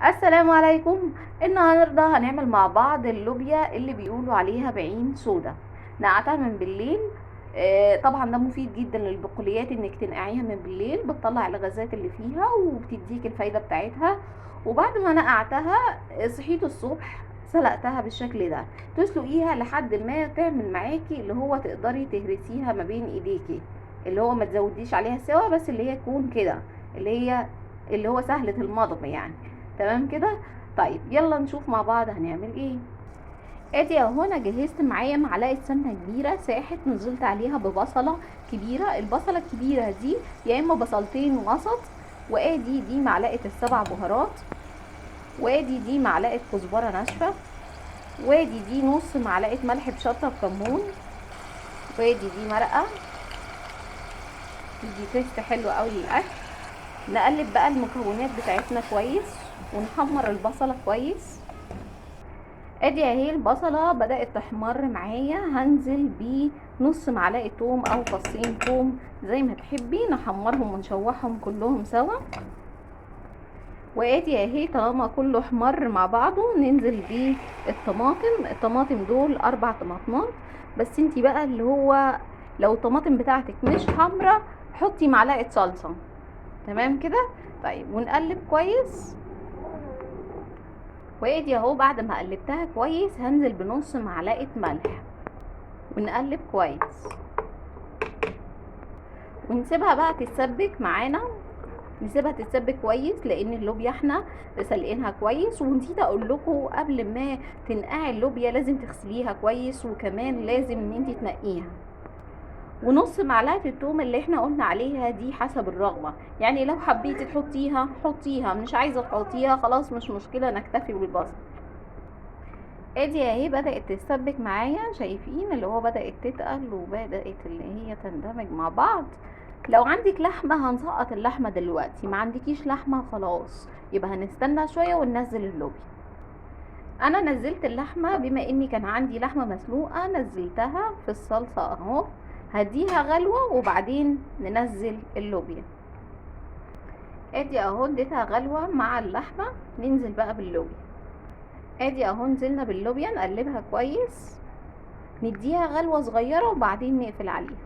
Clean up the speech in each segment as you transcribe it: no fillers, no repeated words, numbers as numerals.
السلام عليكم. النهارده هنعمل مع بعض اللوبيا اللي بيقولوا عليها بعين سودا. نقعتها من بالليل. طبعا ده مفيد جدا للبقوليات انك تنقعيها من بالليل، بتطلع الغازات اللي فيها وبتديك الفايده بتاعتها. وبعد ما نقعتها صحيت الصبح سلقتها بالشكل ده. تسلقيها لحد ما تعمل معاكي اللي هو تقدري تهرسيها ما بين ايديكي، اللي هو ما تزوديش عليها سوا، بس اللي هي تكون كده، اللي هو سهلة المضغ يعني. تمام كده. طيب يلا نشوف مع بعض هنعمل ايه. ادي اهو انا جهزت معايا معلقه سمنه كبيره ساحت، نزلت عليها ببصله كبيره. البصله الكبيره دي يا اما بصلتين وسط. وادي دي معلقه السبع بهارات، وادي دي معلقه كزبره ناشفه، وادي دي نص معلقه ملح بشطه وكمون، وادي دي مرقه تدي تيست حلو قوي للاكل. نقلب بقى المكونات بتاعتنا كويس ونحمر البصله كويس. ادي اهي البصله بدات تحمر معايا، هنزل بنص معلقه توم او فصين توم زي ما تحبي، نحمرهم ونشوحهم كلهم سوا. وادي اهي طالما كله احمر مع بعضه ننزل الطماطم دول 4 طماطمات. بس انتي بقى اللي هو لو الطماطم بتاعتك مش حمرا حطي معلقه صلصه. تمام كده. طيب ونقلب كويس. وادي اهو بعد ما قلبتها كويس هنزل بنص معلقه ملح ونقلب كويس ونسيبها بقى تتسبك معانا. نسيبها تتسبك كويس لان اللوبيا احنا سلقينها كويس. ونسيت اقول لكم قبل ما تنقعي اللوبيا لازم تغسليها كويس، وكمان لازم ان انت تنقيها. ونص معلقه الثوم اللي احنا قلنا عليها دي حسب الرغبه، يعني لو حبيتي تحطيها حطيها، مش عايزه تحطيها خلاص مش مشكله، نكتفي بالبصل. ادي اهي بدأت تتسبك معايا، شايفين اللي هو بدأت تتقل وبدأت اللي هي تندمج مع بعض. لو عندك لحمة هنسقط اللحمة دلوقتي، ما عندكيش لحمة خلاص يبقى هنستنى شوية وننزل اللوبيا. انا نزلت اللحمة بما اني كان عندي لحمة مسلوقة، نزلتها في الصلصة اهو، هديها غلوة وبعدين ننزل اللوبيا. ادي اهو اديتها غلوة مع اللحمة، ننزل بقى باللوبيا. ادي اهو نزلنا باللوبيا نقلبها كويس، نديها غلوة صغيرة وبعدين نقفل عليها.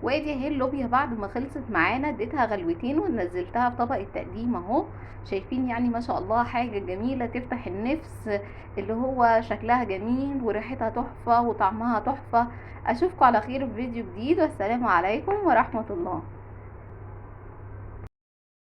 وادي اهي اللوبيا بعد ما خلصت معانا اديتها غلوتين ونزلتها في طبق التقديم اهو. شايفين يعني ما شاء الله حاجة جميلة تفتح النفس، اللي هو شكلها جميل وريحتها تحفة وطعمها تحفة. اشوفكم على خير في فيديو جديد، والسلام عليكم ورحمة الله.